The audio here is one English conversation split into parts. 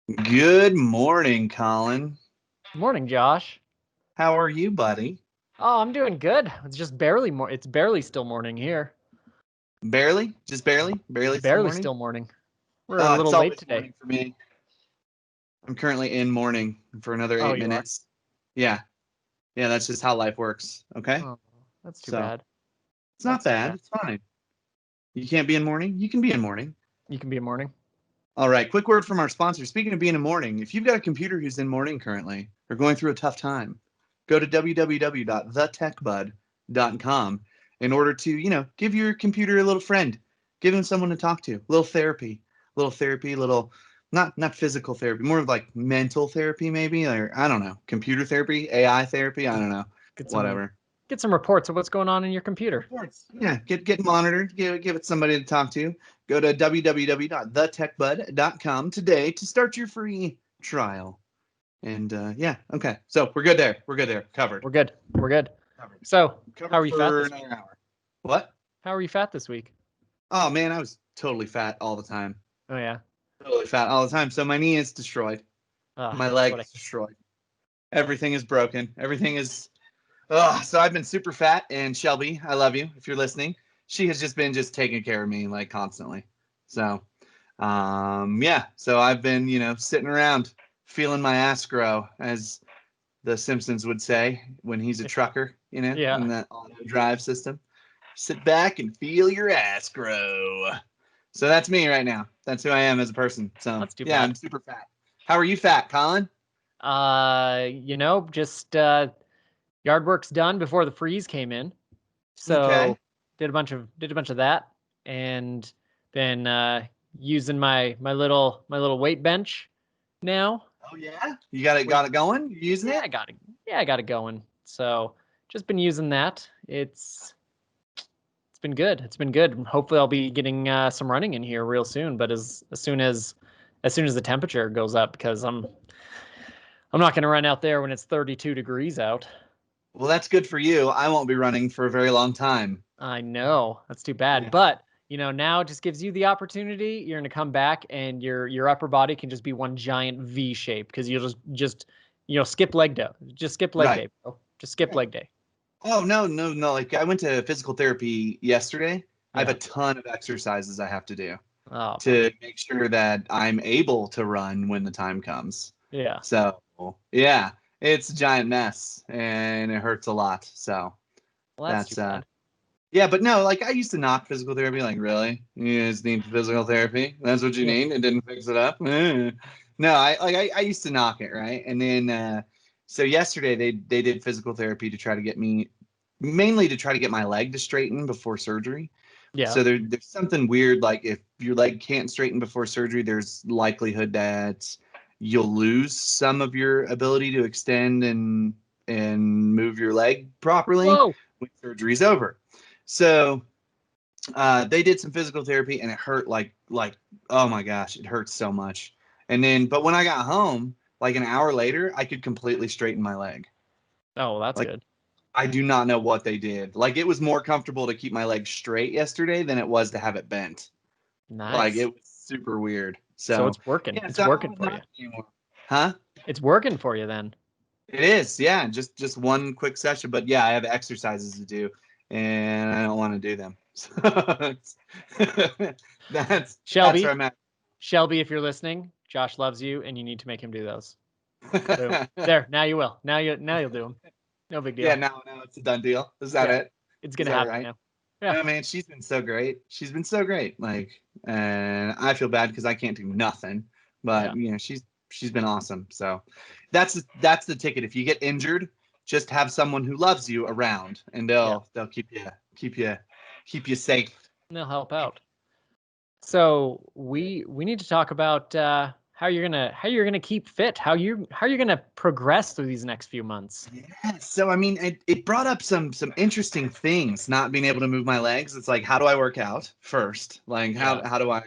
Good morning, Colin. Morning, Josh. How are you, buddy? Oh, I'm doing good. It's just barely It's barely still morning here. Barely? Just barely? Barely still Barely morning? still morning. We're a Oh, it's little late always today. morning for me. I'm currently in morning for another Oh, eight you are. minutes. Yeah. Yeah, that's just how life works. Okay. Oh, that's too So bad. it's not That's too bad. bad. It's fine. You can't be in morning? You can be in morning. You can be a morning. All right. Quick word from our sponsor. Speaking of being in morning, if you've got a computer who's in morning currently or going through a tough time, go to www.thetechbud.com in order to, give your computer a little friend, give him someone to talk to, little therapy, little not physical therapy, more of like mental therapy maybe, or I don't know, computer therapy, AI therapy, I don't know, Get some whatever. get some reports of what's going on in your computer. Reports. Yeah, get monitored, give it somebody to talk to. Go to www.thetechbud.com today to start your free trial. And yeah, okay. So we're good there. We're good there. Covered. We're good. We're good. Covered. So, how Covered are you fat for this week? another hour. What? How are you fat this week? Oh man, I was totally fat all the time. Oh yeah. Totally fat all the time. So my knee is destroyed. My That's leg what I. is destroyed. Everything is broken. Everything is so I've been super fat, and Shelby, I love you if you're listening. She has just been just taking care of me like constantly. So, yeah. So I've been, sitting around feeling my ass grow, as the Simpsons would say when he's a trucker, in Yeah, that auto drive system. Sit back and feel your ass grow. So that's me right now. That's who I am as a person. So that's too yeah, bad. I'm super fat. How are you fat, Colin? Just yard work's done before the freeze came in. Okay. So did a bunch of that, and then using my little weight bench now. Oh yeah, you got it Weight, going. You using yeah, it? I got it going. So just been using that. It's been good. It's been good. Hopefully, I'll be getting some running in here real soon. But as soon as the temperature goes up, because I'm not going to run out there when it's 32 degrees out. Well, that's good for you. I won't be running for a very long time. I know that's too bad, Yeah. but now it just gives you the opportunity. You're gonna come back, and your upper body can just be one giant V shape because you'll just skip leg day. Just skip leg Right. day, bro. Just skip Right. leg day. Oh no, no, no! Like I went to physical therapy yesterday. I have a Yeah. ton of exercises I have to do Oh, to make sure that I'm able to run when the time comes. yeah. So yeah, it's a giant mess and it hurts a lot. So Well, that's too that's bad. yeah, but no, like I used to knock physical therapy. Like really, you just need physical therapy. That's what you Yeah. need. It didn't fix it up. No, I used to knock it right, and then so yesterday they did physical therapy to try to get me mainly to try to get my leg to straighten before surgery. Yeah. So there's something weird, like if your leg can't straighten before surgery, there's likelihood that you'll lose some of your ability to extend and move your leg properly Whoa. when surgery's over. So they did some physical therapy and it hurt like oh my gosh, it hurts so much. And then but when I got home, like an hour later, I could completely straighten my leg. Oh, well, that's Like good. I do not know what they did. Like it was more comfortable to keep my leg straight yesterday than it was to have it bent. Like it Nice. was super weird. So So it's working. yeah, It's so I don't working have for you. knots anymore. Huh? It's working for you then. It is, yeah. Just one quick session, but yeah, I have exercises to do, and I don't want to do them. So that's where Shelby, I'm at. Shelby, if you're listening, Josh loves you, and you need to make him do those. Boom. There. Now you will. Now you'll do them. No big Yeah, deal. now it's a done deal. Is that Yeah. it? It's Is gonna that happen right? now. Yeah. No, man, she's been so great. She's been so great. Like, and I feel bad because I can't do nothing. But Yeah. she's been awesome. So that's the ticket. If you get injured, just have someone who loves you around, and Yeah. they'll keep you safe. And they'll help out. So we need to talk about how you're gonna keep fit, how you're gonna progress through these next few months. Yeah. So I mean, it brought up some interesting things. Not being able to move my legs. It's like, how do I work out first? Like, Yeah. how do I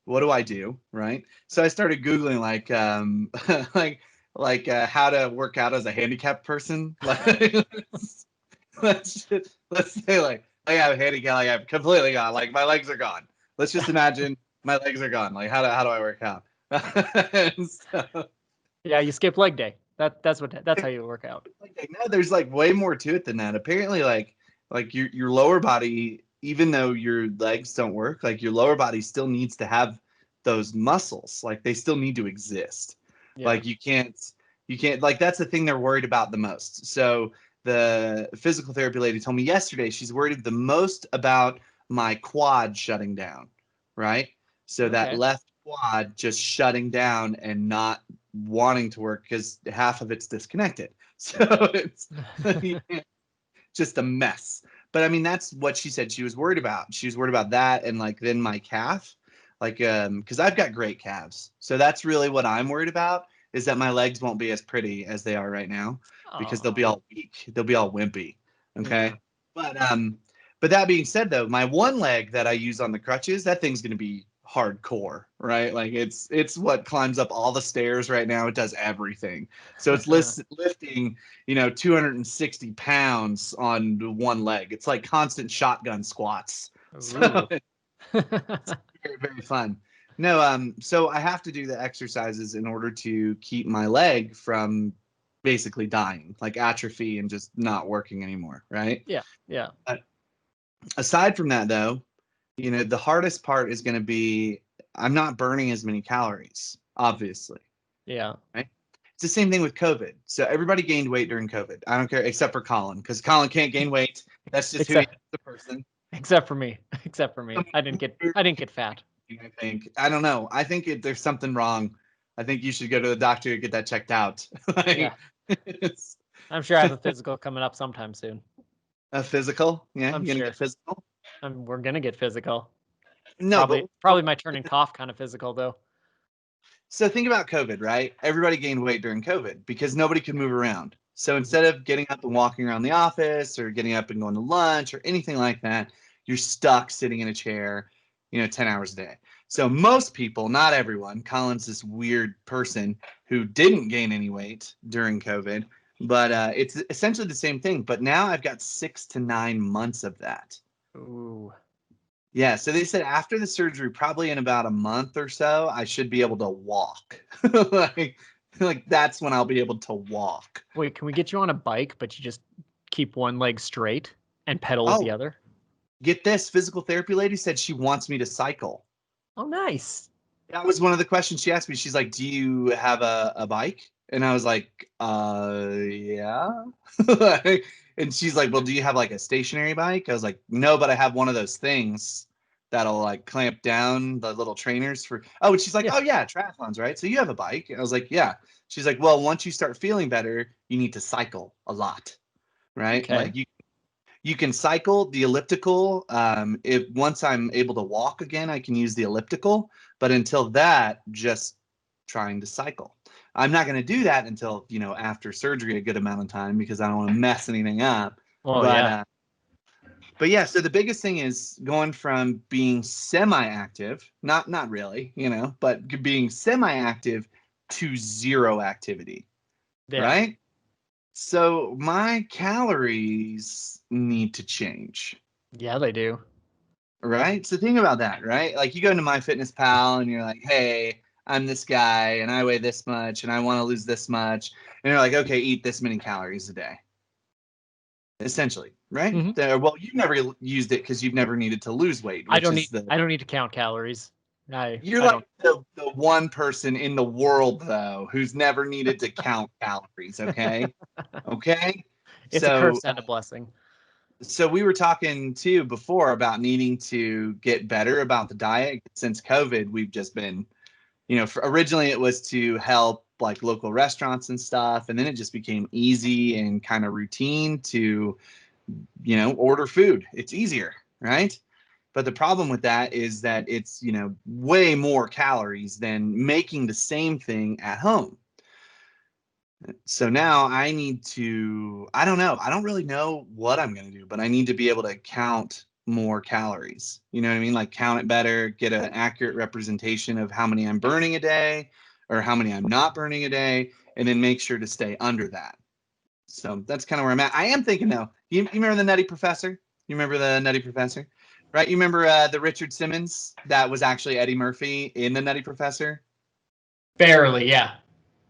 what do I do? Right. So I started Googling like how to work out as a handicapped person. Like let's say like I have a handicap, like I'm completely gone. Like my legs are gone. Let's just imagine my legs are gone. Like how do I work out? So, Yeah, you skip leg day. That's how you work out. like, no, there's like way more to it than that. Apparently, like your lower body, even though your legs don't work, like your lower body still needs to have those muscles. Like they still need to exist. Yeah. Like you can't like that's the thing they're worried about the most. So the physical therapy lady told me yesterday she's worried the most about my quad shutting down, right? So that Okay. left quad just shutting down and not wanting to work because half of it's disconnected. So it's just a mess. But I mean, that's what she said she was worried about. She was worried about that and like then my calf, like because I've got great calves. So that's really what I'm worried about is that my legs won't be as pretty as they are right now because they'll be Oh, all weak. They'll be all wimpy. Okay. yeah. But but that being said though, my one leg that I use on the crutches, that thing's gonna be hardcore, right? Like it's what climbs up all the stairs right now. It does everything. So it's lifting 260 pounds on one leg. It's like constant shotgun squats. So Ooh. it's very, very fun. No, so I have to do the exercises in order to keep my leg from basically dying, like atrophy and just not working anymore, right? Yeah. Yeah. But aside from that, though, the hardest part is going to be I'm not burning as many calories, obviously, Yeah. right? It's the same thing with COVID. So everybody gained weight during COVID. I don't care, except for Colin, because Colin can't gain weight. That's just who he is Except as a person. except for me. Except for me. I didn't get fat. I think. I don't know. I think there's something wrong. I think you should go to the doctor to get that checked out. Yeah. Like, it's I'm sure I have a physical coming up sometime soon. a physical. Yeah, I'm you're gonna get sure. physical. We're gonna get physical. No, Probably my turn and cough kind of physical though. so think about COVID, right? Everybody gained weight during COVID because nobody could move around. So Mhm. instead of getting up and walking around the office or getting up and going to lunch or anything like that, you're stuck sitting in a chair, 10 hours a day. So most people, not everyone, Colin's this weird person who didn't gain any weight during COVID, but it's essentially the same thing. But now I've got 6 to 9 months of that. Ooh. Yeah, so they said after the surgery, probably in about a month or so, I should be able to walk. like, like that's when I'll be able to walk. Wait, can we get you on a bike, but you just keep one leg straight and pedal with the Oh, other? get this, physical therapy lady said she wants me to cycle. Oh, nice. That was one of the questions she asked me. She's like, "Do you have a bike?" And I was like, yeah." And she's like, "Well, do you have like a stationary bike?" I was like, "No, but I have one of those things that'll like clamp down the little trainers for." Oh, and she's like, Yeah. "Oh yeah, triathlons, right? So you have a bike?" And I was like, "Yeah." She's like, "Well, once you start feeling better, you need to cycle a lot, right? Okay. Like you can cycle the elliptical. If once I'm able to walk again, I can use the elliptical. But until that, just trying to cycle. I'm not going to do that until after surgery a good amount of time because I don't want to mess anything up. Well, But yeah. uh, but yeah, so the biggest thing is going from being semi-active, not really, but being semi-active to zero activity, Yeah. right? So my calories need to change. Yeah, they do. Right? So think about that, right? Like you go into MyFitnessPal and you're like, hey, I'm this guy and I weigh this much and I want to lose this much. And you're like, okay, eat this many calories a day. Essentially, right? Hmm. Well, you've never used it because you've never needed to lose weight, which is I don't need to count calories. you're I like don't. the one person in the world though who's never needed to count calories, okay? Okay? It's a So curse and a blessing. so we were talking too before about needing to get better about the diet. Since COVID, we've just been, originally it was to help like local restaurants and stuff, and then it just became easy and kind of routine to, order food. It's easier, right? But the problem with that is that it's, way more calories than making the same thing at home. So now I need to, I don't know. I don't really know what I'm going to do, but I need to be able to count more calories. You know what I mean? Like count it better, get an accurate representation of how many I'm burning a day or how many I'm not burning a day, and then make sure to stay under that. So that's kind of where I'm at. I am thinking though, you remember the Nutty Professor? You remember the Nutty Professor? Right? You remember the Richard Simmons that was actually Eddie Murphy in the Nutty Professor? Barely, yeah.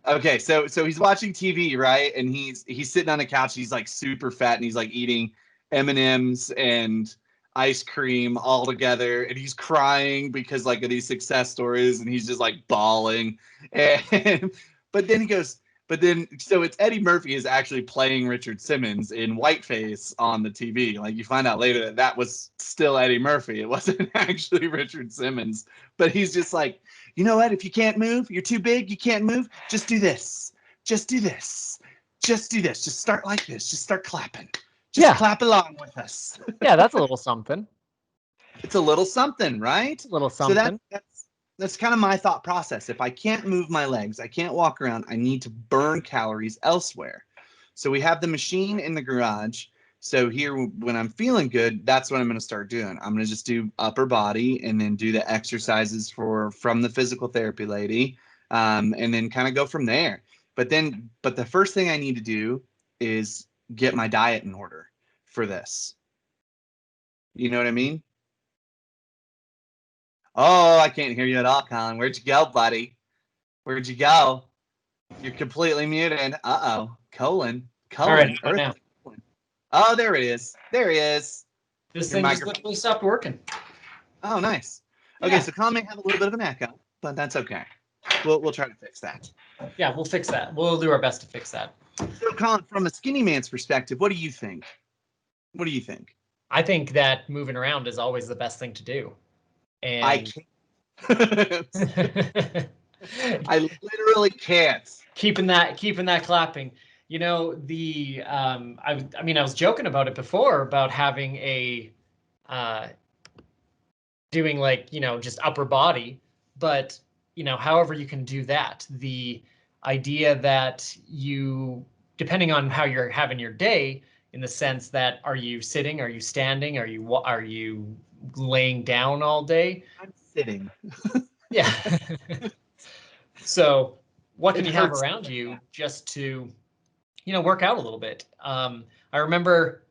Okay, so he's watching TV, right? And he's sitting on a couch. He's like super fat, and he's like eating M&Ms and ice cream all together, and he's crying because like of these success stories, and he's just like bawling. And but then he goes, but then so it's Eddie Murphy is actually playing Richard Simmons in whiteface on the TV. Like you find out later that that was still Eddie Murphy. It wasn't actually Richard Simmons, but he's just like, you know what? If you can't move, you're too big, you can't move, just do this. Just do this. Just do this. Just start like this. Just start clapping. Just Yeah. clap along with us. Yeah, that's a little something. It's a little something, right? A little So something. that's kind of my thought process. If I can't move my legs, I can't walk around, I need to burn calories elsewhere. So we have the machine in the garage. So here, when I'm feeling good, that's what I'm going to start doing. I'm going to just do upper body and then do the exercises from the physical therapy lady, and then kind of go from there. But the first thing I need to do is get my diet in order for this. You know what I mean? Oh, I can't hear you at all, Colin. Where'd you go, buddy? Where'd you go? You're completely muted. Uh-oh. All right, Colon, how about Earth. now? Colon. Oh, there it is. There he is. This Your thing just microphone. literally stopped working. Oh, nice. Okay, Yeah. so Colin may have a little bit of an echo, but that's okay. We'll try to fix that. Yeah, we'll fix that. We'll do our best to fix that. So, Colin, from a skinny man's perspective, what do you think? What do you think? I think that moving around is always the best thing to do. I And can't. I literally can't. keeping that clapping. You know, I mean I was joking about it before about having a uh doing like, just upper body, but however you can do that. The idea that you, depending on how you're having your day, in the sense that are you sitting, are you standing, are you laying down all day? I'm sitting. Yeah. So what can It you have hurts. around you just to, work out a little bit? I remember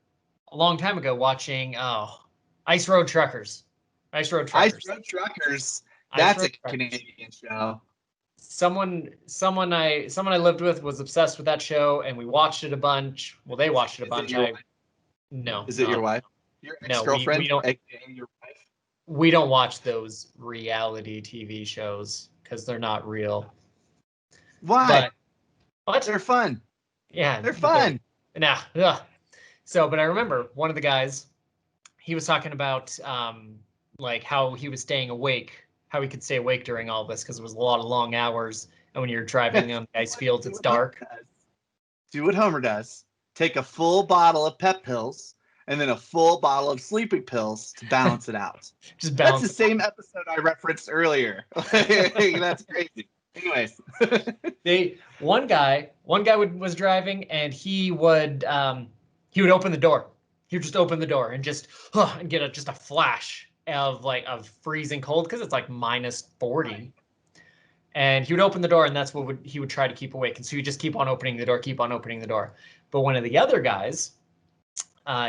a long time ago watching Ice Road Truckers. Ice Road Ice Truckers. Road Truckers. Ice That's a Road Truckers. Canadian show. Someone I lived with was obsessed with that show, and we watched it a bunch. Well, they watched it a Is it bunch. your wife? No, Is it your no, wife? Your no. We ex-girlfriend? don't AKA your wife? we don't watch those reality TV shows because they're not real. Why? But what? They're fun. Yeah, They're but they're fun. nah. Ugh. So, but I remember one of the guys. He was talking about like how he was staying awake, how he could stay awake during all this because it was a lot of long hours, and when you're driving on ice fields, Do it's what Homer dark. does. Do what Homer does. Take a full bottle of pep pills and then a full bottle of sleeping pills to balance it out. Just That's the balance. same episode I referenced earlier. That's crazy. Anyways. One guy was driving, and he would open the door. He would just open the door and just and get just a flash of freezing cold because it's like minus 40. And he would open the door, and that's what he would try to keep awake. And so he just keep on opening the door, keep on opening the door. But one of the other guys,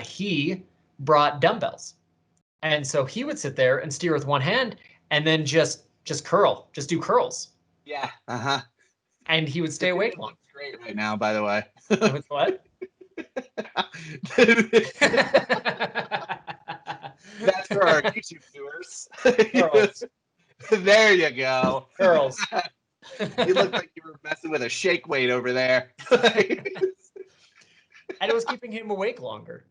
he brought dumbbells, and so he would sit there and steer with one hand, and then just curl, just do curls. Yeah. Uh-huh. And he would stay awake long. Looks great right now, by the way. With what? That's for our YouTube viewers. Curls. There you go. Curls. You look like you were messing with a shake weight over there. And it was keeping him awake longer.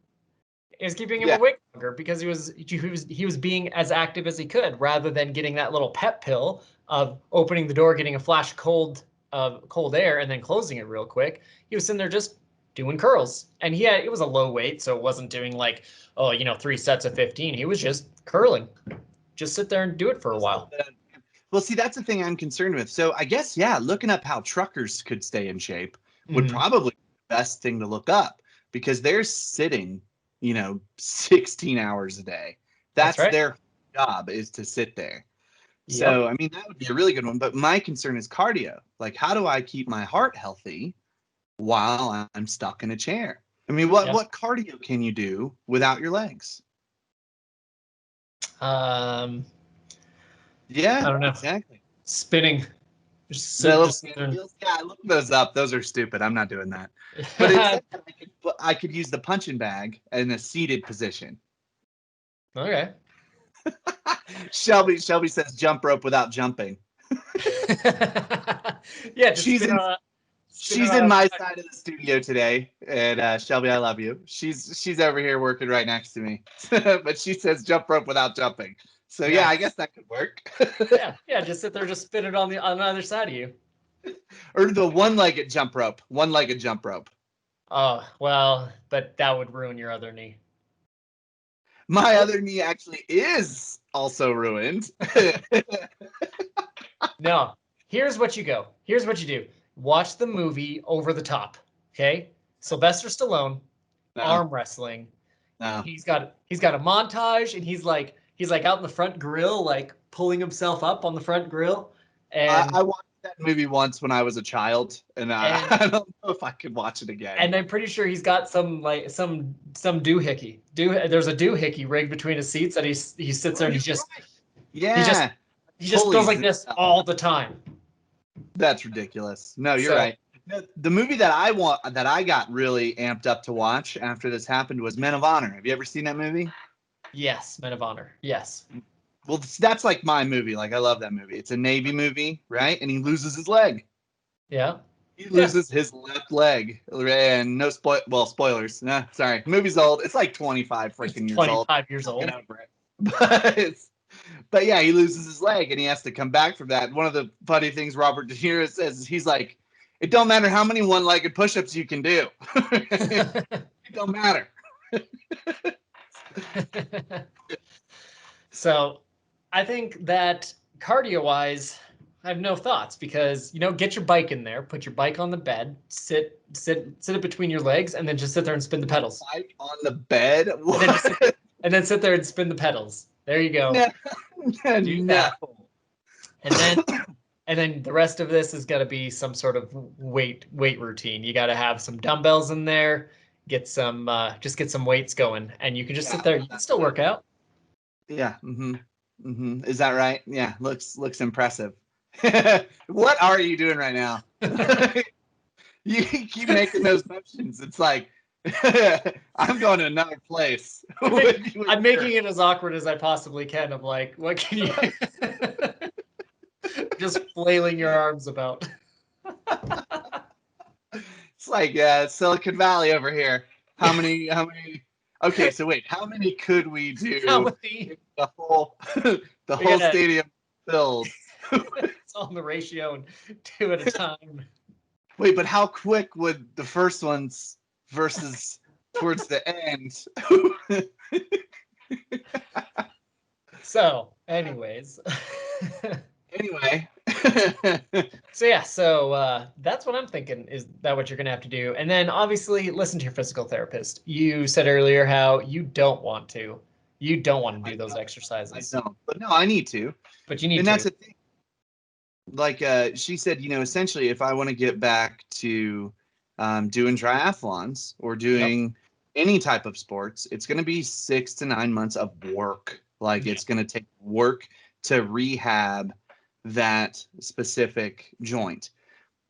It was keeping him Yeah. awake longer because he was being as active as he could, rather than getting that little pep pill of opening the door, getting a flash of cold air, and then closing it real quick. He was sitting there just doing curls, and it was a low weight, so it wasn't doing like 3 sets of 15. He was just curling. Just sit there and do it for a while. Well, see, that's the thing I'm concerned with. So I guess, yeah, looking up how truckers could stay in shape would probably be the best thing to look up, because they're sitting, 16 hours a day. That's right. their job, is to sit there. Yep. So, I mean, that would be a really good one. But my concern is cardio. Like, how do I keep my heart healthy while I'm stuck in a chair? I mean, what cardio can you do without your legs? Yeah, I don't know. Exactly. Spinning The little Just sit there wheels. Yeah, look those up. Those are stupid. I'm not doing that. But it and- said that I could use the punching bag in a seated position. Okay. Shelby says jump rope without jumping. Yeah, just She's spin in on. Spin she's in my side of the studio today, and Shelby, I love you. She's over here working right next to me, but she says jump rope without jumping. So yeah, I Nice. guess that could work. Yeah. Just sit there, just spin it on the other side of you. Or the one-legged jump rope. One-legged jump rope. Oh well, but that would ruin your other knee. My other knee actually is also ruined. No. Here's what you go. Here's what you do. Watch the movie Over the Top. Okay. Sylvester Stallone, arm wrestling. No. He's got a montage, and he's like out in the front grill, like pulling himself up on the front grill. And I watched that movie once when I was a child, and And- I don't know if I could watch it again. and I'm pretty sure he's got some doohickey. There's a doohickey rigged between his seats that he sits there and Yeah, he just goes like this all the time. that's ridiculous. No, you're So- right. The movie that I got really amped up to watch after this happened was Men of Honor. Have you ever seen that movie? Yes, Men of Honor. Yes. Well, that's like my movie. Like I love that movie. It's a Navy movie, right? And he loses his leg. Yeah. He loses his left leg, and no spoilers. Nah, sorry, movie's old. It's like 25 freaking years old. 25 years old. Get over it. But yeah, he loses his leg and he has to come back from that. One of the funny things Robert De Niro says, he's like, "It don't matter how many one-legged push-ups you can do. It don't matter." So, I think that cardio-wise, I have no thoughts because get your bike in there, put your bike on the bed, sit it between your legs, and then just sit there and spin the pedals. Bike on the bed. And then sit there and spin the pedals. There you go. No. Do that. And then the rest of this is got to be some sort of weight routine. You got to have some dumbbells in there, get some weights going, and you can just sit there. You can still work out. Yeah. Is that right? Yeah. Looks impressive. What are you doing right now? You keep making those motions. It's like I'm going to another place. I'm making it as awkward as I possibly can. I'm like, what can you? Just flailing your arms about. It's like Silicon Valley over here. How many? Okay, so wait, how many could we do? How many? The whole stadium filled. It's on the ratio and 2 at a time. Wait, but how quick would the first ones versus towards the end? So, anyways. Anyway. So that's what I'm thinking. Is that what you're going to have to do? And then obviously listen to your physical therapist. You said earlier how you don't want to do those exercises. I don't, but no, I need to. But you need and to. that's the thing. Like she said, essentially, if I want to get back to doing triathlons or doing any type of sports, it's going to be 6 to 9 months of work. Like it's going to take work to rehab that specific joint.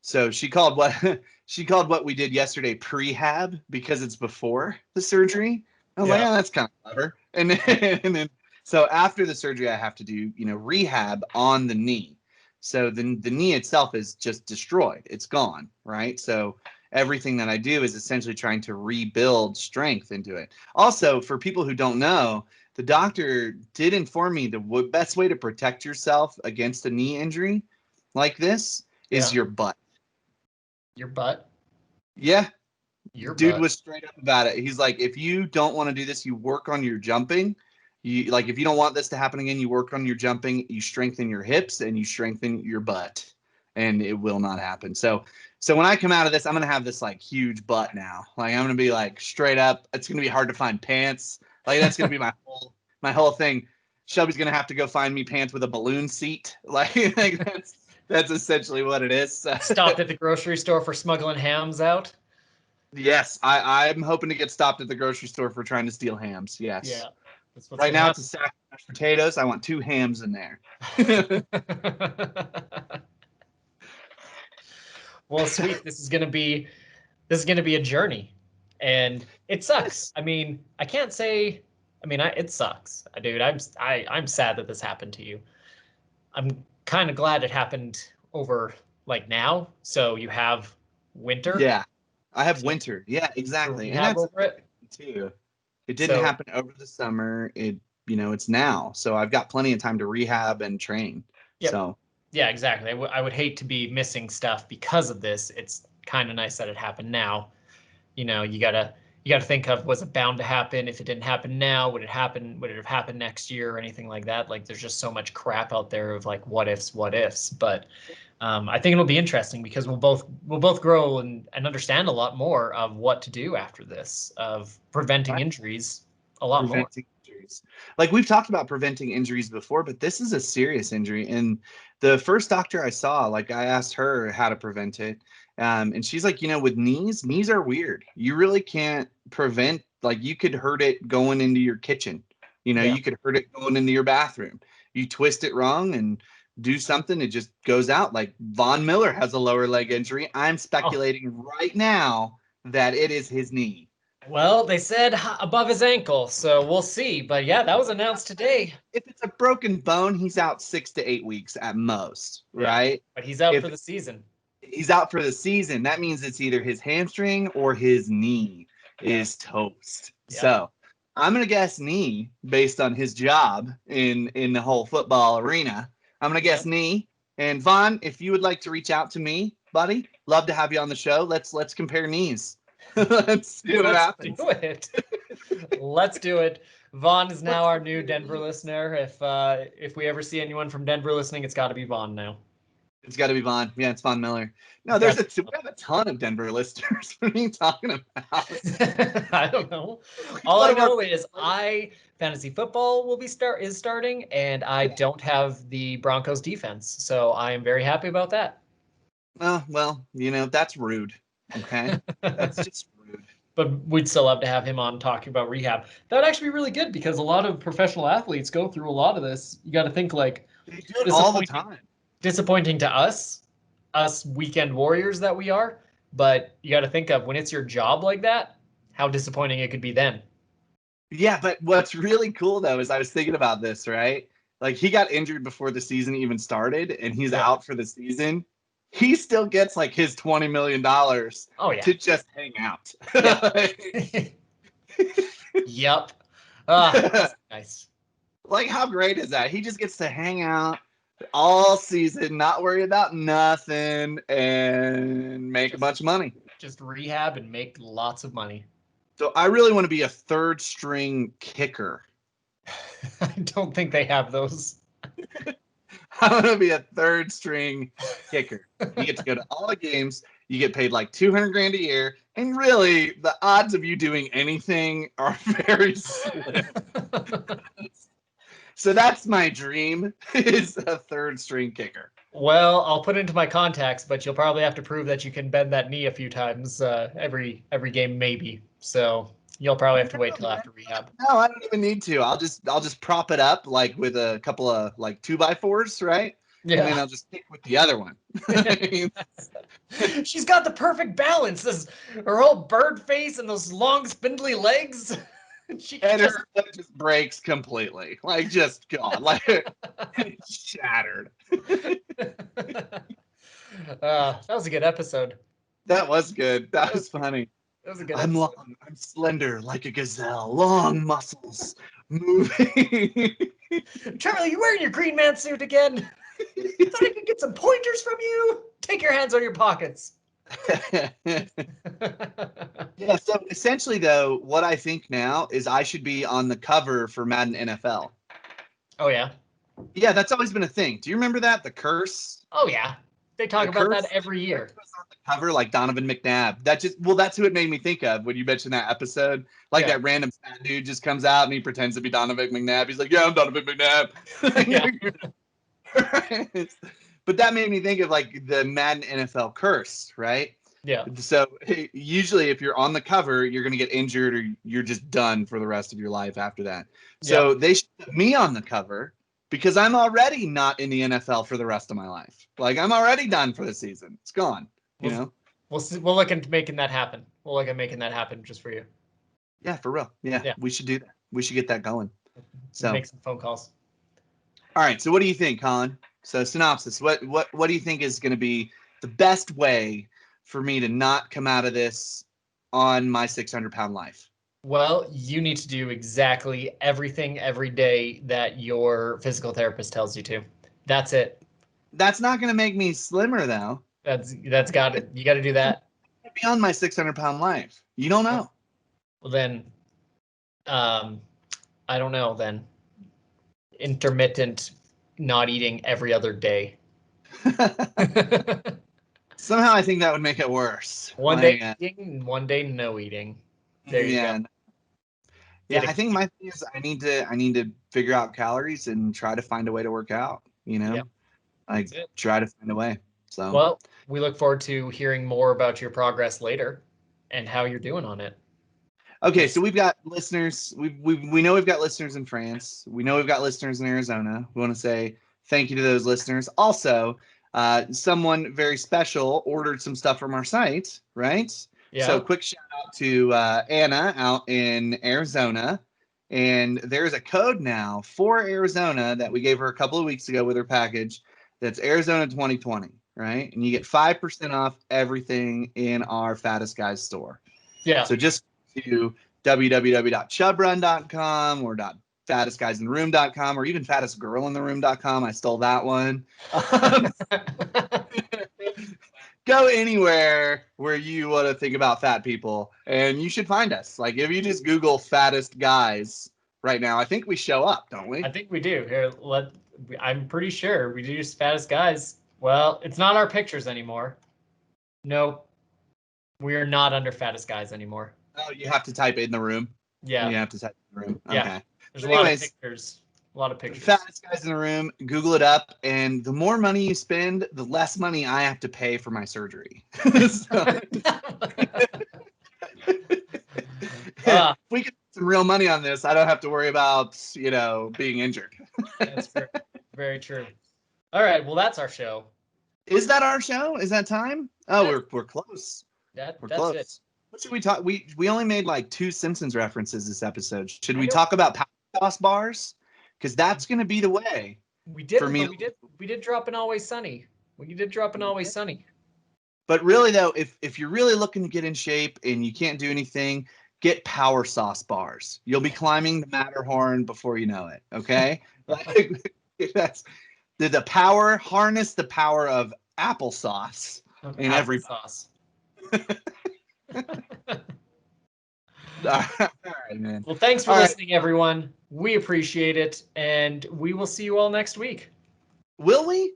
So she called what we did yesterday prehab because it's before the surgery. I was like, oh, that's kind of clever. And then so after the surgery, I have to do rehab on the knee. So the knee itself is just destroyed. It's gone, right? So everything that I do is essentially trying to rebuild strength into it. Also, for people who don't know, the doctor did inform me the best way to protect yourself against a knee injury like this is your butt. Your butt? Yeah. Your dude butt. was straight up about it. He's like, if you don't want to do this, you work on your jumping. You like, if you don't want this to happen again, you work on your jumping, you strengthen your hips and you strengthen your butt, and it will not happen. So when I come out of this, I'm going to have this like huge butt now. Like I'm going to be like straight up. It's going to be hard to find pants. Like that's going to be my whole thing. Shelby's going to have to go find me pants with a balloon seat. Like that's essentially what it is. Stopped at the grocery store for smuggling hams out. Yes, I'm hoping to get stopped at the grocery store for trying to steal hams. Yes. Yeah. That's what's Right now happen. it's a sack of mashed potatoes. I want 2 hams in there. Well, sweet. This is gonna be a journey, and it sucks. I mean, I can't say. I mean, it sucks, dude. I'm sad that this happened to you. I'm kind of glad it happened over like now, so you have winter Yeah, I have to, winter. Yeah, to exactly. And rehab that's the over it. thing too. It didn't So happen over the summer. It's now. So I've got plenty of time to rehab and train. yep, So yeah, exactly. I would hate to be missing stuff because of this. It's kind of nice that it happened now. You gotta think of, was it bound to happen? If it didn't happen now, would it happen? Would it have happened next year or anything like that? Like there's just so much crap out there of like what ifs. But I think it'll be interesting because we'll both grow and understand a lot more of what to do after this, of preventing injuries a lot more. preventing injuries. Like we've talked about preventing injuries before, but this is a serious injury. And the first doctor I saw, like I asked her how to prevent it. And she's like, with knees are weird. You really can't prevent, like you could hurt it going into your kitchen. Yeah. You could hurt it going into your bathroom. You twist it wrong and do something, it just goes out. Like Von Miller has a lower leg injury. I'm Oh, speculating right now that it is his knee. well, they said above his ankle, so we'll see. But yeah, that was announced today. If it's a broken bone, he's out 6 to 8 weeks at most, Yeah, right? but he's out If for the season. he's out for the season, that means it's either his hamstring or his knee Yeah. is toast. Yeah. So I'm gonna guess knee based on his job in the whole football arena. I'm gonna Yeah. guess knee. And Vaughn, if you would like to reach out to me, buddy, love to have you on the show. Let's compare knees. Let's see what Let's happens. do it. Let's do it. Vaughn is now our new Denver listener. If we ever see anyone from Denver listening, it's got to be Vaughn now. It's got to be Vaughn. Yeah, it's Von Miller. No, It's got we have a ton of Denver listeners. What are you talking about? I don't know. All One I of our know is fantasy football is starting, and I don't have the Broncos defense, so I am very happy about that. well, that's rude. Okay, that's just rude. But we'd still love to have him on talking about rehab. That would actually be really good because a lot of professional athletes go through a lot of this. You got to think like They do it all the disappointing, time. disappointing to us weekend warriors that we are. But you got to think of when it's your job like that, how disappointing it could be then. Yeah, but what's really cool though is I was thinking about this, right? Like he got injured before the season even started, and he's Yeah. out for the season. He still gets like his $20 million Oh yeah. to just hang out. Yeah. Yep. Ah, that's nice. Like, how great is that? He just gets to hang out all season, not worry about nothing, and make a bunch of money. Just rehab and make lots of money. So I really want to be a third string kicker. I don't think they have those. I want to be a third string kicker. You get to go to all the games. You get paid like 200 grand a year, and really, the odds of you doing anything are very slim. So that's my dream: is a third string kicker. Well, I'll put it into my contacts, but you'll probably have to prove that you can bend that knee a few times every game, maybe. So you'll probably have to wait till after rehab. No, I don't even need to. I'll just prop it up like with a couple of like 2x4s, right? And then Yeah. I'll just kick with the other one. She's got the perfect balance. This her whole bird face and those long spindly legs. She And just her foot just breaks completely. Like just gone. Like shattered. that was a good episode. That was good. That was funny. That was a good I'm episode. long, I'm slender like a gazelle, long muscles moving. Charlie, you wearing your Green Man suit again? Thought I could get some pointers from you. Take your hands on your pockets. Yeah, so essentially though, what I think now is I should be on the cover for Madden NFL. Oh yeah. Yeah, that's always been a thing. Do you remember that? The curse? Oh yeah. They talk The about curse that every year. was on the cover like Donovan McNabb. That's who it made me think of when you mentioned that episode. Like Yeah. that random fat dude just comes out and he pretends to be Donovan McNabb. He's like, yeah, I'm Donovan McNabb. Yeah. But that made me think of like the Madden NFL curse, right? Yeah. So usually if you're on the cover, you're going to get injured or you're just done for the rest of your life after that. So they should put me on the cover because I'm already not in the NFL for the rest of my life. Like I'm already done for the season. It's gone. You know? We'll see, we'll look into making that happen. We'll look at making that happen just for you. Yeah, for real. Yeah, Yeah. we should do that. We should get that going. So Make some phone calls. all right. So what do you think, Colin? So synopsis. What do you think is going to be the best way for me to not come out of this on my 600-pound life? Well, you need to do exactly everything every day that your physical therapist tells you to. That's it. That's not going to make me slimmer, though. That's got it. You got to do that. Beyond my 600-pound life, you don't know. Well, then, I don't know. Then intermittent, not eating every other day. Somehow, I think that would make it worse. One day eating, one day no eating. There you go. Yeah, I think my thing is I need to figure out calories and try to find a way to work out. You know, like try to find a way. So well, we look forward to hearing more about your progress later and how you're doing on it. Okay, so we've got listeners. We know we've got listeners in France. We know we've got listeners in Arizona. We want to say thank you to those listeners. Also, someone very special ordered some stuff from our site, right? Yeah. So quick shout out to Anna out in Arizona. And there's a code now for Arizona that we gave her a couple of weeks ago with her package. That's Arizona 2020, right? And you get 5% off everything in our Fattest Guys store. Yeah. So just to www.chubrun.com or .fattestguysintheroom.com or even fattestgirlintheroom.com. I stole that one. Go anywhere where you want to think about fat people, and you should find us. Like if you just Google Fattest Guys right now, I think we show up, don't we? I think we do. Here, I'm pretty sure we do Fattest Guys. Well, it's not our pictures anymore. Nope. We are not under Fattest Guys anymore. Oh, you have to type in the room. Yeah. You have to type in the room. Yeah. Okay. There's a lot of pictures. A lot of pictures. Fattest Guys in the room. Google it up, and the more money you spend, the less money I have to pay for my surgery. If we get some real money on this, I don't have to worry about being injured. That's very true. All right. Well, that's our show. Is that our show? Is that time? Oh, we're close. That's close. It. What should we talk? We only made like 2 Simpsons references this episode. Should we talk about power sauce bars? Because that's going to be the way. We did. We did drop an Always Sunny. We did drop an Always Sunny. But really though, if you're really looking to get in shape and you can't do anything, get power sauce bars. You'll be climbing the Matterhorn before you know it. Okay, that's the power. Harness the power of applesauce in every sauce. All right, man. Well, thanks for listening, everyone. We appreciate it, and we will see you all next week. Will we?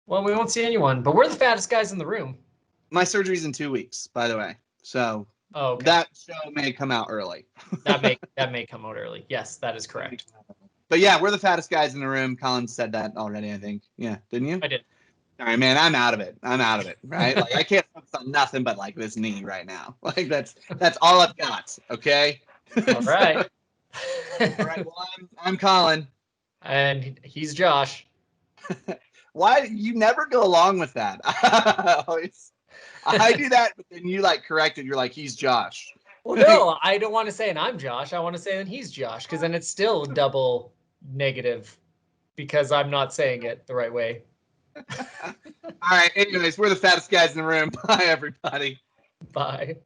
Well, we won't see anyone, but we're the fattest guys in the room. My surgery's in 2 weeks, by the way. So that show may come out early. that may come out early. Yes, that is correct. But yeah, we're the fattest guys in the room. Colin said that already, I think. Yeah, didn't you? I did. All right, man, I'm out of it. Right? Like I can't focus on nothing but like this knee right now. Like that's all I've got. Okay. All right. All right. Well, I'm Colin. And he's Josh. Why you never go along with that? I do that, but then you like correct it. You're like, he's Josh. Well, no, I don't want to say, and I'm Josh. I want to say, and he's Josh, because then it's still double negative because I'm not saying it the right way. All right. Anyways, we're the fattest guys in the room. Bye, everybody. Bye.